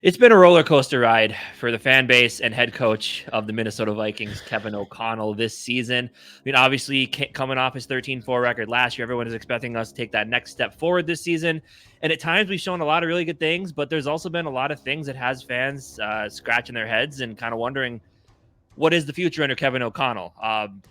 It's been a roller coaster ride for the fan base and head coach of the Minnesota Vikings, Kevin O'Connell, this season. I mean, obviously, coming off his 13-4 record last year, everyone is expecting us to take that next step forward this season. And at times, we've shown a lot of really good things, but there's also been a lot of things that has fans scratching their heads and kind of wondering, what is the future under Kevin O'Connell?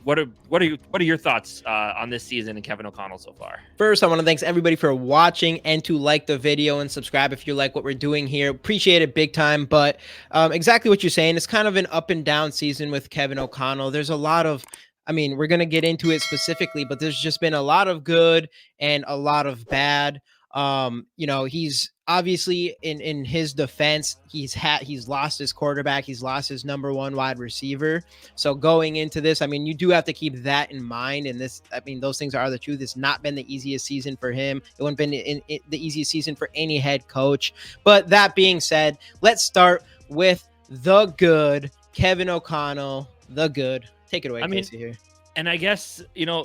What are your thoughts on this season and Kevin O'Connell so far? First, I want to thank everybody for watching and to like the video and subscribe if you like what we're doing here. Appreciate it big time. But exactly what you're saying, it's kind of an up and down season with Kevin O'Connell. There's a lot of, I mean, we're going to get into it specifically, but there's just been a lot of good and a lot of bad. He's obviously in his defense, he's lost his quarterback, he's lost his number one wide receiver. So going into this, I mean, you do have to keep that in mind. And this, I mean, those things are the truth. It's not been the easiest season for him. It wouldn't been the easiest season for any head coach. But that being said, let's start with the good Kevin O'Connell, the good. Take it away, Casey, here. And I guess,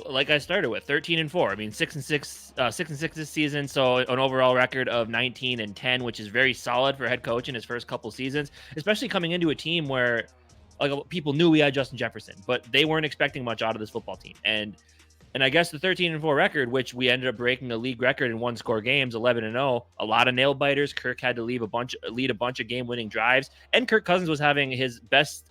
like I started with 13-4. I mean, 6-6 this season. So an overall record of 19-10, which is very solid for a head coach in his first couple seasons, especially coming into a team where people knew we had Justin Jefferson, but they weren't expecting much out of this football team. And I guess the 13-4 record, which we ended up breaking a league record in one score games, 11-0, a lot of nail biters. Kirk had to lead a bunch of game winning drives, and Kirk Cousins was having his best.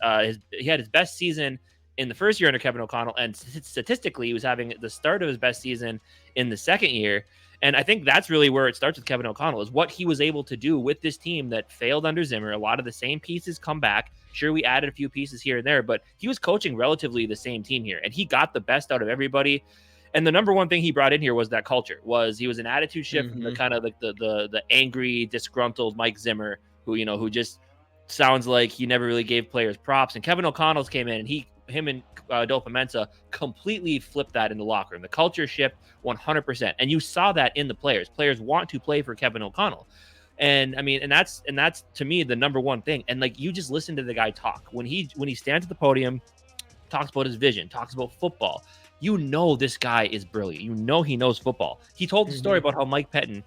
He had his best season in the first year under Kevin O'Connell, and statistically, he was having the start of his best season in the second year. And I think that's really where it starts with Kevin O'Connell, is what he was able to do with this team that failed under Zimmer. A lot of the same pieces come back. Sure, we added a few pieces here and there, but he was coaching relatively the same team here, and he got the best out of everybody. And the number one thing he brought in here was that culture. He was an attitude shift from the kind of like the angry, disgruntled Mike Zimmer, who just sounds like he never really gave players props. And Kevin O'Connell's came in, and him and Dolphin Mensa completely flipped that in the locker room. The culture shift 100%. And you saw that in the players. Players want to play for Kevin O'Connell. And I mean, and that's to me the number one thing. And like, you just listen to the guy talk when he stands at the podium, talks about his vision, talks about football. This guy is brilliant. He knows football. He told the story about how Mike Pettin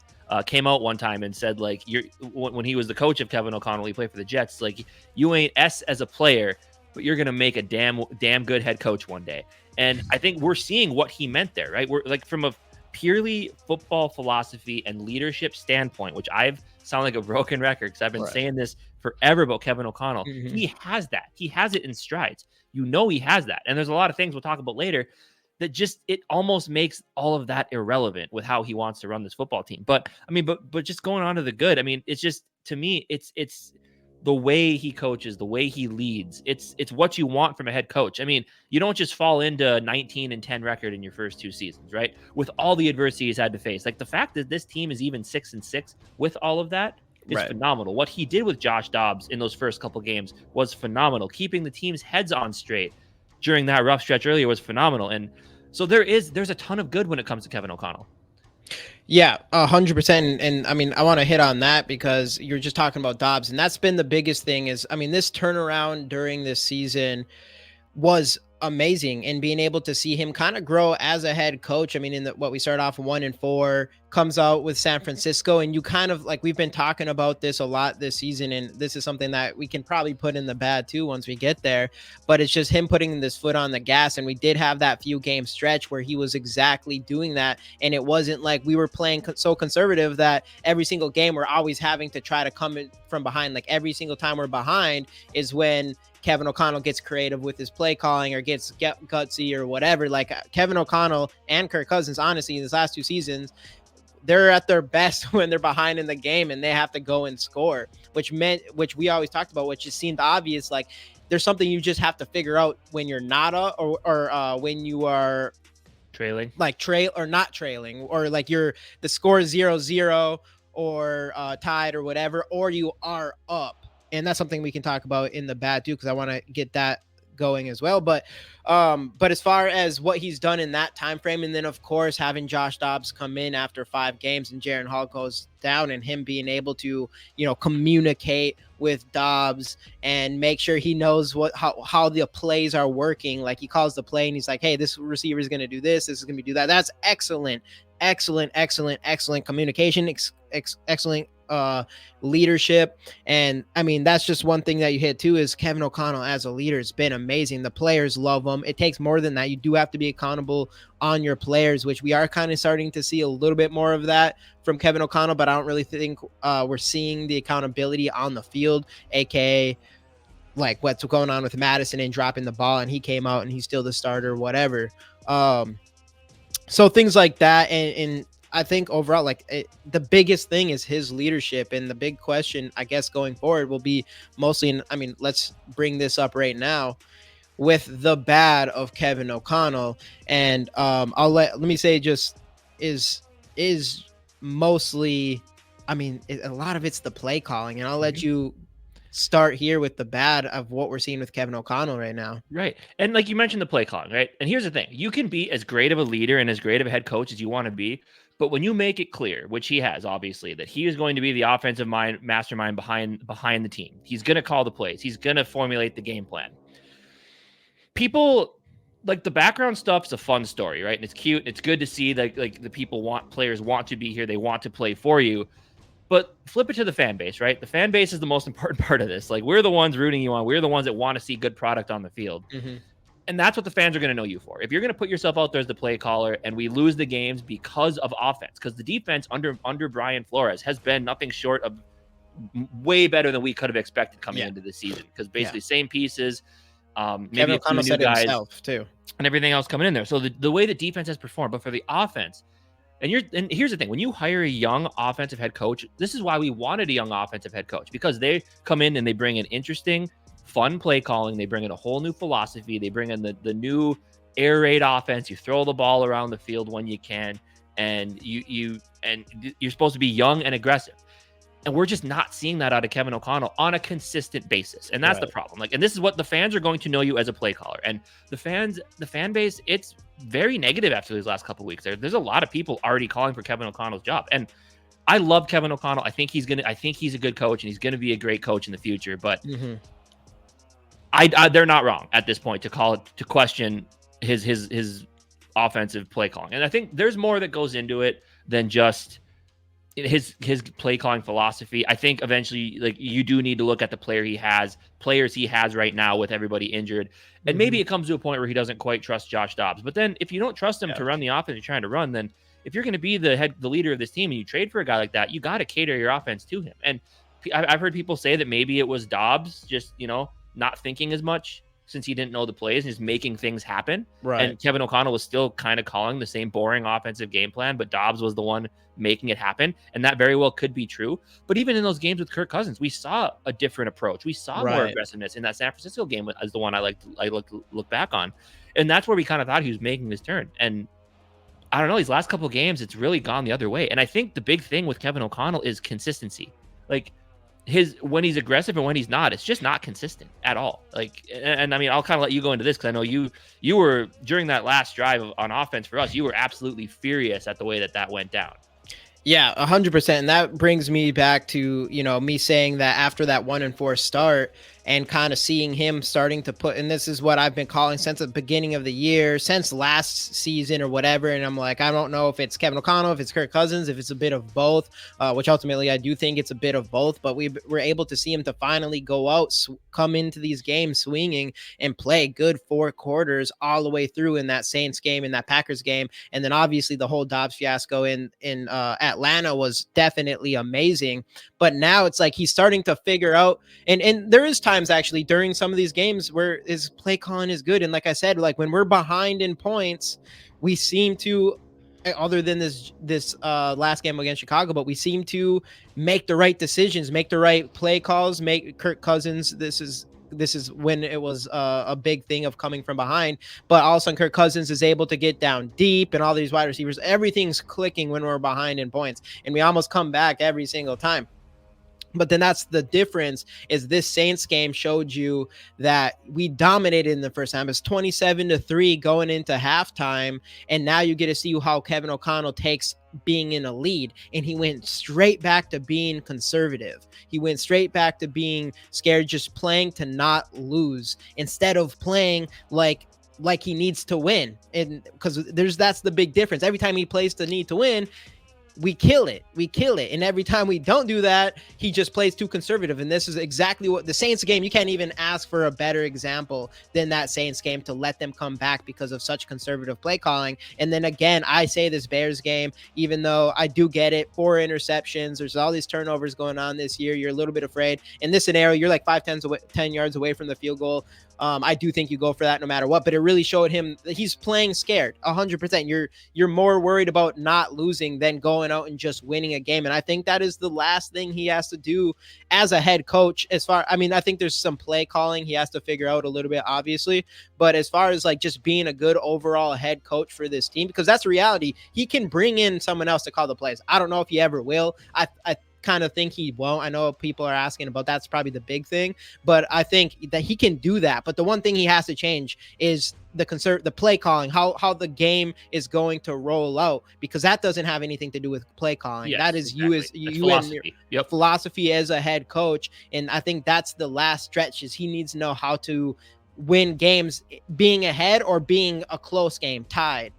came out one time and said, like, when he was the coach of Kevin O'Connell, he played for the Jets. Like, you ain't S as a player, but you're going to make a damn good head coach one day. And I think we're seeing what he meant there, right? We're like, from a purely football philosophy and leadership standpoint, which I've sound like a broken record because I've been saying this forever about Kevin O'Connell. He has that. He has it in strides. He has that. And there's a lot of things we'll talk about later that just, it almost makes all of that irrelevant with how he wants to run this football team. But I mean, but just going on to the good, I mean, it's just, to me, it's the way he coaches, the way he leads. It's what you want from a head coach. I mean, you don't just fall into 19-10 record in your first two seasons, right? With all the adversity he's had to face. Like, the fact that this team is even 6-6 with all of that is phenomenal. What he did with Josh Dobbs in those first couple games was phenomenal. Keeping the team's heads on straight during that rough stretch earlier was phenomenal. And so there's a ton of good when it comes to Kevin O'Connell. Yeah, 100%. And I mean, I want to hit on that because you're just talking about Dobbs, and that's been the biggest thing is, I mean, this turnaround during this season was amazing, and being able to see him kind of grow as a head coach. I mean, what we start off 1-4, comes out with San Francisco, and you kind of, like, we've been talking about this a lot this season, and this is something that we can probably put in the bad too once we get there, but it's just him putting this foot on the gas. And we did have that few game stretch where he was exactly doing that, and it wasn't like we were playing so conservative that every single game we're always having to try to come in from behind. Like, every single time we're behind is when Kevin O'Connell gets creative with his play calling or gets gutsy or whatever. Like, Kevin O'Connell and Kirk Cousins, honestly, in these last two seasons, they're at their best when they're behind in the game and they have to go and score, which we always talked about, which just seemed obvious. Like, there's something you just have to figure out when you're not or when you are trailing, like not trailing, or like the score is 0-0 or tied or whatever, or you are up. And that's something we can talk about in the bad too, because I want to get that going as well. But as far as what he's done in that time frame, and then of course having Josh Dobbs come in after 5 games and Jaren Hall goes down, and him being able to, communicate with Dobbs and make sure he knows how the plays are working. Like, he calls the play and he's like, hey, this receiver is going to do this is going to do that. That's excellent communication, excellent leadership. And I mean, that's just one thing that you hit too, is Kevin O'Connell as a leader has been amazing. The players love him. It takes more than that. You do have to be accountable on your players, which we are kind of starting to see a little bit more of that from Kevin O'Connell, but I don't really think we're seeing the accountability on the field, aka like what's going on with Madison and dropping the ball, and he came out and he's still the starter, whatever. So things like that, and I think overall, like the biggest thing is his leadership, and the big question, I guess, going forward will be mostly. I mean, let's bring this up right now with the bad of Kevin O'Connell, and let me say just is mostly. I mean, a lot of it's the play calling, and I'll let you start here with the bad of what we're seeing with Kevin O'Connell right now. Right. And like you mentioned the play calling, right? And here's the thing. You can be as great of a leader and as great of a head coach as you want to be, but when you make it clear, which he has obviously, that he is going to be the offensive mastermind behind the team. He's going to call the plays. He's going to formulate the game plan. People like the background stuff is a fun story, right? And it's cute. It's good to see that like the players want to be here. They want to play for you. But flip it to the fan base, right? The fan base is the most important part of this. Like, we're the ones rooting you on. We're the ones that want to see good product on the field. Mm-hmm. And that's what the fans are going to know you for. If you're going to put yourself out there as the play caller and we lose the games because of offense, because the defense under Brian Flores has been nothing short of way better than we could have expected coming into the season. Because basically same pieces, maybe a few new guys himself too, and everything else coming in there. So the way the defense has performed, but for the offense, and here's the thing, when you hire a young offensive head coach, this is why we wanted a young offensive head coach, because they come in and they bring in interesting, fun play calling. They bring in a whole new philosophy. They bring in the new air raid offense. You throw the ball around the field when you can, and you're supposed to be young and aggressive. And we're just not seeing that out of Kevin O'Connell on a consistent basis. And that's the problem. Like, and this is what the fans are going to know you as a play caller. And the fan base, it's very negative after these last couple of weeks. There's a lot of people already calling for Kevin O'Connell's job. And I love Kevin O'Connell. I think he's a good coach, and he's going to be a great coach in the future. But they're not wrong at this point to question his offensive play calling. And I think there's more that goes into it than just his play calling philosophy. I think eventually, like, you do need to look at the players he has right now with everybody injured. And maybe it comes to a point where he doesn't quite trust Josh Dobbs. But then if you don't trust him to run the offense you're trying to run, then if you're going to be the leader of this team and you trade for a guy like that, you got to cater your offense to him. And I've heard people say that maybe it was Dobbs just, not thinking as much since he didn't know the plays and just making things happen. Right. And Kevin O'Connell was still kind of calling the same boring offensive game plan, but Dobbs was the one making it happen. And that very well could be true. But even in those games with Kirk Cousins, we saw a different approach. We saw more aggressiveness in that San Francisco game as the one I look back on. And that's where we kind of thought he was making this turn. And I don't know, these last couple of games, it's really gone the other way. And I think the big thing with Kevin O'Connell is consistency. Like, when he's aggressive and when he's not, it's just not consistent at all. Like, and I mean, I'll kind of let you go into this because I know you were, during that last drive on offense for us, you were absolutely furious at the way that went down. Yeah, 100%. And that brings me back to, me saying that after that 1-4 start and kind of seeing him starting to put, and this is what I've been calling since the beginning of the year, since last season or whatever. And I'm like, I don't know if it's Kevin O'Connell, if it's Kirk Cousins, if it's a bit of both, which ultimately I do think it's a bit of both. But we were able to see him to finally go out, come into these games swinging and play good 4 quarters all the way through in that Saints game, in that Packers game. And then obviously the whole Dobbs fiasco in Atlanta was definitely amazing. But now it's like he's starting to figure out, and there is times actually during some of these games where his play calling is good. And like I said, like when we're behind in points, we seem to, other than this last game against Chicago, but we seem to make the right decisions, make the right play calls, make Kirk Cousins. This is when it was a big thing of coming from behind, but all of a sudden Kirk Cousins is able to get down deep and all these wide receivers, everything's clicking when we're behind in points, and we almost come back every single time. But then that's the difference, is this Saints game showed you that we dominated in the first time. It's 27-3 going into halftime. And now you get to see how Kevin O'Connell takes being in a lead. And he went straight back to being conservative. He went straight back to being scared, just playing to not lose instead of playing like he needs to win. And because that's the big difference. Every time he plays the need to win, we kill it. And every time we don't do that, he just plays too conservative. And this is exactly what the Saints game, you can't even ask for a better example than that Saints game to let them come back because of such conservative play calling. And then again, I say this Bears game, even though I do get it, 4 interceptions, there's all these turnovers going on this year. You're a little bit afraid. In this scenario, you're like 10 yards away from the field goal. I do think you go for that no matter what, but it really showed him that he's playing scared 100%. You're more worried about not losing than going out and just winning a game. And I think that is the last thing he has to do as a head coach. I think there's some play calling he has to figure out a little bit, obviously, but as far as like just being a good overall head coach for this team, because that's reality, he can bring in someone else to call the plays. I don't know if he ever will. I kind of think he won't. I know people are asking about that's probably the big thing, but I think that he can do that. But the one thing he has to change is the play calling, how the game is going to roll out, because that doesn't have anything to do with play calling. Yes, that is exactly. you philosophy. and your philosophy as a head coach. And I think that's the last stretch, is he needs to know how to win games being ahead or being a close game tied.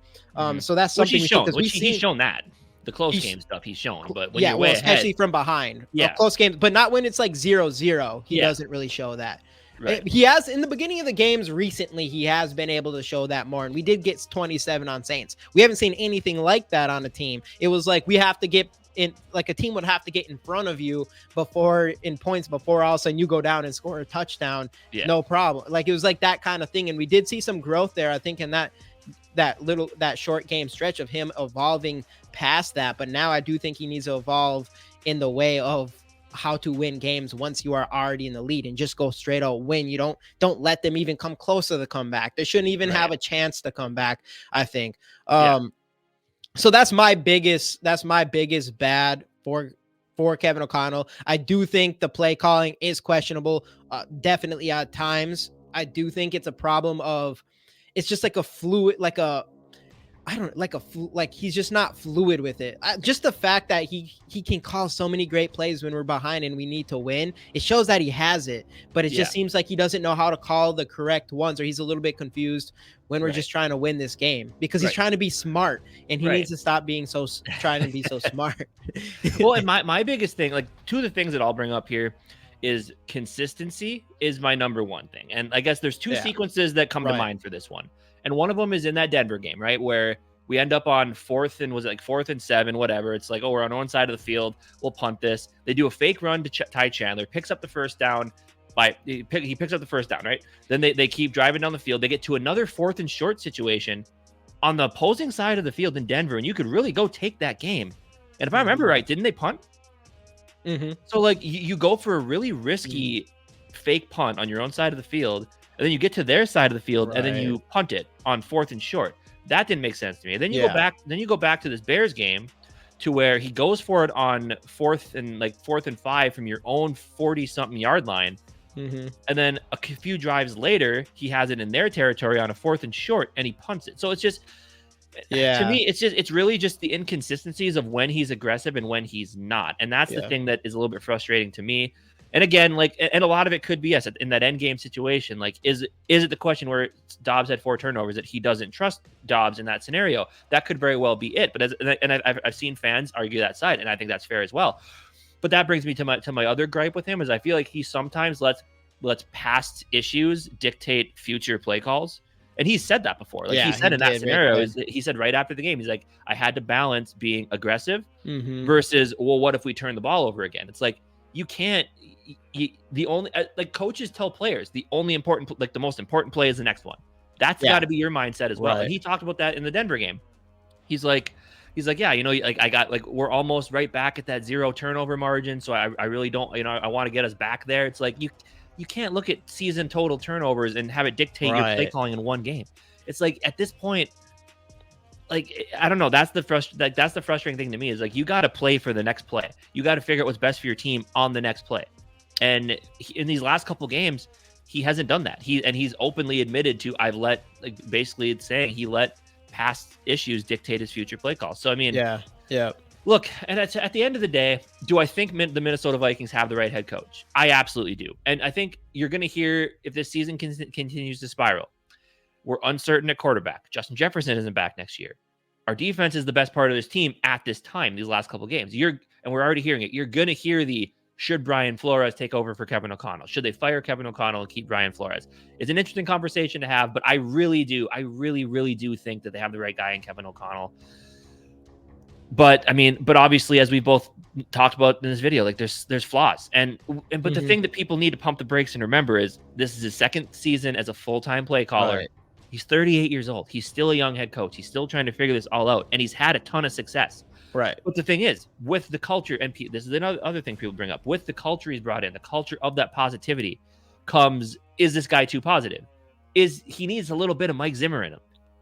So that's something he's shown that. The close game stuff he's shown, but when you're way especially ahead, from behind, yeah, close games, but not when it's like 0-0. He doesn't really show that. Right. He has in the beginning of the games recently. He has been able to show that more, and we did get 27 on Saints. We haven't seen anything like that on a team. It was like we have to get in, like a team would have to get in front of you before all of a sudden you go down and score a touchdown. Yeah. No problem. Like it was like that kind of thing, and we did see some growth there, I think, in that short game stretch of him evolving past that. But now I do think he needs to evolve in the way of how to win games once you are already in the lead, and just go straight out win. You don't let them even come close to the comeback. They shouldn't even have a chance to come back, I think. So that's my biggest bad for Kevin O'Connell. I do think the play calling is questionable, definitely at times. I do think it's a problem of, it's just like a fluid, he's just not fluid with it. Just the fact that he can call so many great plays when we're behind and we need to win, it shows that he has it, but it just seems like he doesn't know how to call the correct ones, or he's a little bit confused when we're just trying to win this game, because he's trying to be smart, and he needs to stop being trying to be so smart. Well, and my biggest thing, like two of the things that I'll bring up here is consistency is my number one thing. And I guess there's two sequences that come to mind for this one. And one of them is in that Denver game, right? Where we end up on 4th and 7, whatever. It's like, oh, we're on one side of the field. We'll punt this. They do a fake run to Ty Chandler, picks up the first down. He picks up the first down, right? Then they keep driving down the field. They get to another 4th and short situation on the opposing side of the field in Denver, and you could really go take that game. And if I remember right, didn't they punt? Mm-hmm. So like you go for a really risky fake punt on your own side of the field, and then you get to their side of the field, and then you punt it on 4th and short. That didn't make sense to me. And then you go back to this Bears game, to where he goes for it on 4th and 5 from your own 40-something yard line. Mm-hmm. And then a few drives later, he has it in their territory on a 4th and short, and he punts it. So it's just, to me, it's really just the inconsistencies of when he's aggressive and when he's not. And that's the thing that is a little bit frustrating to me. And again, and a lot of it could be, yes, in that end game situation, like, is it the question where Dobbs had 4 turnovers that he doesn't trust Dobbs in that scenario? That could very well be it. But I've seen fans argue that side, and I think that's fair as well. But that brings me to my other gripe with him, is I feel like he sometimes lets past issues dictate future play calls. And he's said that before. Like he said in that scenario, he said right after the game, he's like, I had to balance being aggressive versus, well, what if we turn the ball over again? It's like, you can't. The only coaches tell players the only important, the most important play is the next one. That's got to be your mindset as well. Right. And he talked about that in the Denver game. He's like, yeah, I got we're almost right back at that 0 turnover margin. So I really don't, I want to get us back there. It's like you can't look at season total turnovers and have it dictate your play calling in one game. It's like at this point, I don't know. That's the frustrating thing to me, is like, you got to play for the next play. You got to figure out what's best for your team on the next play. And in these last couple games, he hasn't done that. He's openly admitted to, basically it's saying he let past issues dictate his future play calls. So I mean, look, and at the end of the day, do I think the Minnesota Vikings have the right head coach? I absolutely do. And I think you're going to hear, if this season continues to spiral, we're uncertain at quarterback. Justin Jefferson isn't back next year. our defense is the best part of this team at this time, these last couple of games. And we're already hearing it. You're going to hear should Brian Flores take over for Kevin O'Connell? Should they fire Kevin O'Connell and keep Brian Flores? It's an interesting conversation to have, but I really really do think that they have the right guy in Kevin O'Connell. But obviously, as we both talked about in this video, like there's flaws. But the thing that people need to pump the brakes and remember is this is his second season as a full-time play caller. Right. He's 38 years old. He's still a young head coach. He's still trying to figure this all out, and he's had a ton of success. Right. But the thing is, with the culture, and this is another other thing people bring up, with the culture he's brought in, the culture of that positivity comes, is this guy too positive? He needs a little bit of Mike Zimmer in him.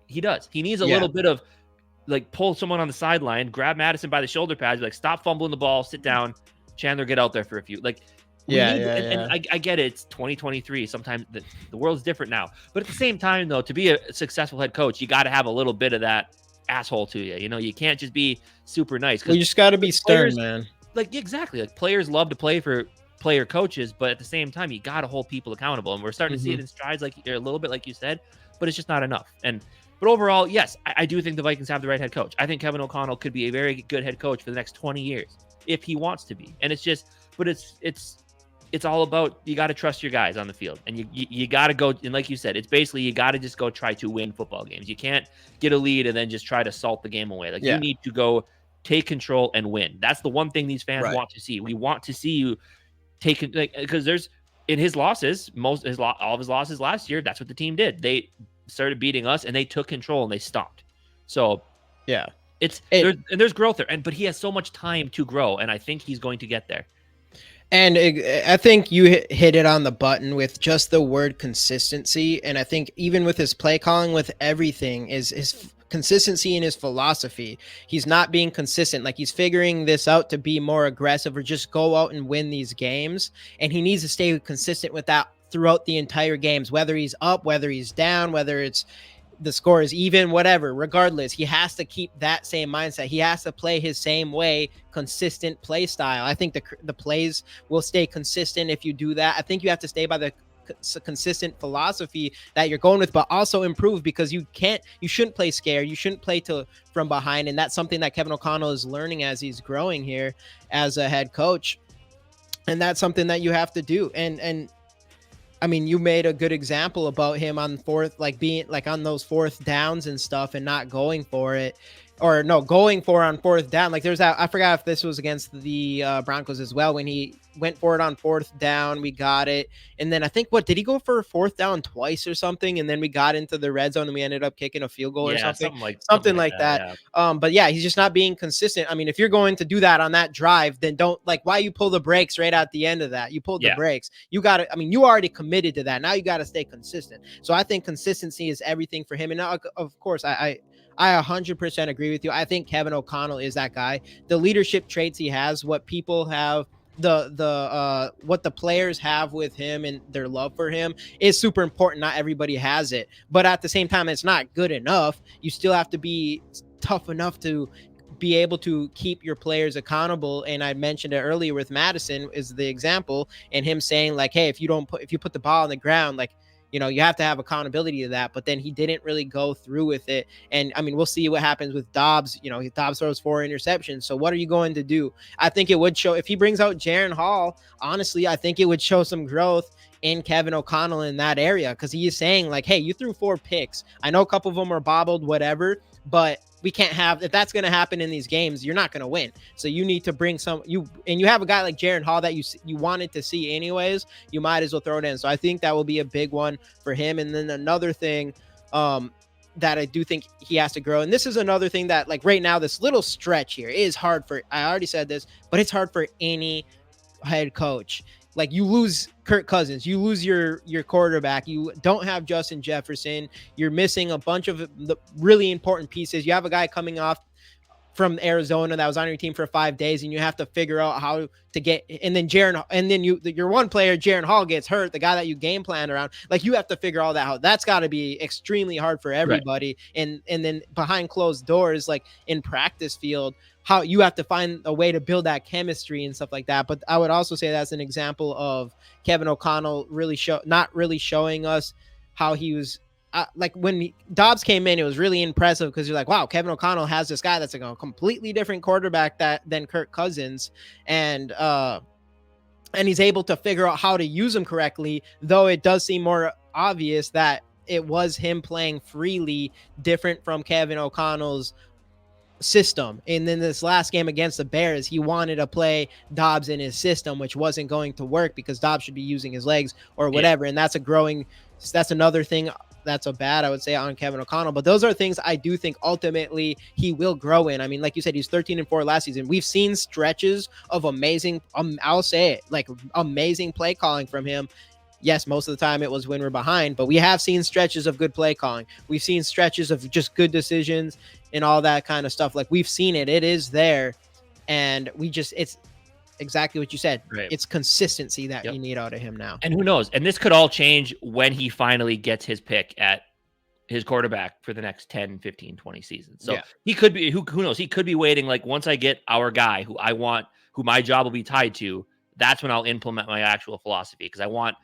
He does. He needs a little bit of, like, pull someone on the sideline, grab Madison by the shoulder pads, like, stop fumbling the ball, sit down, Chandler, get out there for a few. Like, and I get it. It's 2023. Sometimes the world's different now. But at the same time, though, to be a successful head coach, you got to have a little bit of that asshole to you. You know, you can't just be super nice. You just got to be stern, man. Like, exactly. Like, players love to play for player coaches, but at the same time, you got to hold people accountable. And we're starting to see it in strides, like a little bit, like you said, but it's just not enough. But overall, yes, I do think the Vikings have the right head coach. I think Kevin O'Connell could be a very good head coach for the next 20 years if he wants to be. And it's all about, you got to trust your guys on the field, and you got to go. And like you said, it's basically, you got to just go try to win football games. You can't get a lead and then just try to salt the game away. Like, you need to go take control and win. That's the one thing these fans want to see. We want to see you take, like, because there's, in his losses, all of his losses last year, that's what the team did. They started beating us and they took control and they stopped. So there's growth there, but he has so much time to grow, and I think he's going to get there. And I think you hit it on the button with just the word consistency. And I think even with his play calling, with everything, is his consistency in his philosophy. He's not being consistent. Like, he's figuring this out to be more aggressive or just go out and win these games. And he needs to stay consistent with that throughout the entire games, whether he's up, whether he's down, whether it's the score is even, whatever. Regardless, he has to keep that same mindset. He has to play his same way, consistent play style. I think the plays will stay consistent if you do that. I think you have to stay by the consistent philosophy that you're going with, but also improve, because you shouldn't play scared. You shouldn't play from behind. And that's something that Kevin O'Connell is learning as he's growing here as a head coach. And that's something that you have to do. And I mean, you made a good example about him on being like on those fourth downs and stuff and not going for it, or no, going for it on fourth down. Like, there's that, I forgot if this was against the Broncos as well, when he went for it on fourth down, we got it. And then I think, did he go for a fourth down twice or something? And then we got into the red zone and we ended up kicking a field goal or something like that. Yeah. But yeah, he's just not being consistent. I mean, if you're going to do that on that drive, then don't, like, why you pull the brakes right at the end of that? You pulled the brakes. You got to, I mean, you already committed to that. Now you got to stay consistent. So I think consistency is everything for him. And now, of course, I 100% agree with you. I think Kevin O'Connell is that guy. The leadership traits he has, what people have, what the players have with him and their love for him is super important. Not everybody has it, but at the same time, it's not good enough. You still have to be tough enough to be able to keep your players accountable. And I mentioned it earlier with Madison is the example, and him saying, like, hey, if you put the ball on the ground, like, you know, you have to have accountability to that. But then he didn't really go through with it. And I mean, we'll see what happens with Dobbs. You know, Dobbs throws 4 interceptions. So what are you going to do? I think it would show, if he brings out Jaron Hall, honestly, I think it would show some growth in Kevin O'Connell in that area, because he is saying, like, hey, you threw 4 picks. I know a couple of them are bobbled, whatever, but we can't have, if that's going to happen in these games, you're not going to win. So you need to bring you have a guy like Jaron Hall that you wanted to see anyways, you might as well throw it in. So I think that will be a big one for him. And then another thing that I do think he has to grow, and this is another thing that, like, right now, this little stretch here is hard for, I already said this, but it's hard for any head coach. Like, you lose Kirk Cousins, you lose your quarterback, you don't have Justin Jefferson, you're missing a bunch of the really important pieces. You have a guy coming off from Arizona that was on your team for 5 days, and you have to figure out how to get, and then your one player, Jaron Hall, gets hurt, the guy that you game plan around. Like, you have to figure all that out. That's got to be extremely hard for everybody. Right. And then behind closed doors, like in practice field, how you have to find a way to build that chemistry and stuff like that. But I would also say that's an example of Kevin O'Connell not really showing us how he was. like when Dobbs came in, it was really impressive because you're like, wow, Kevin O'Connell has this guy that's like a completely different quarterback than Kirk Cousins, and he's able to figure out how to use him correctly. Though it does seem more obvious that it was him playing freely, different from Kevin O'Connell's system. And then this last game against the Bears, he wanted to play Dobbs in his system, which wasn't going to work because Dobbs should be using his legs or whatever. And that's another thing that's a bad, I would say, on Kevin O'Connell. But those are things I do think ultimately he will grow in. I mean, like you said, he's 13-4 last season. We've seen stretches of amazing, I'll say it, like amazing play calling from him. Yes, most of the time it was when we're behind, but we have seen stretches of good play calling. We've seen stretches of just good decisions and all that kind of stuff. Like we've seen it. It is there. And it's exactly what you said. Right. It's consistency that you need out of him now. And who knows? And this could all change when he finally gets his pick at his quarterback for the next 10, 15, 20 seasons. So he could be, who knows? He could be waiting, like, once I get our guy who I want, who my job will be tied to, that's when I'll implement my actual philosophy, because I want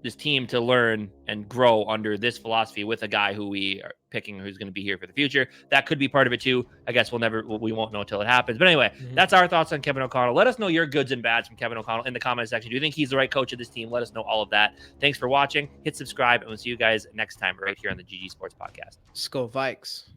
this team to learn and grow under this philosophy with a guy who we are picking, who's going to be here for the future. That could be part of it too. I guess we won't know until it happens. But anyway, that's our thoughts on Kevin O'Connell. Let us know your goods and bads from Kevin O'Connell in the comment section. Do you think he's the right coach of this team? Let us know all of that. Thanks for watching. Hit subscribe, and we'll see you guys next time right here on the GG Sports Podcast. Skol Vikes.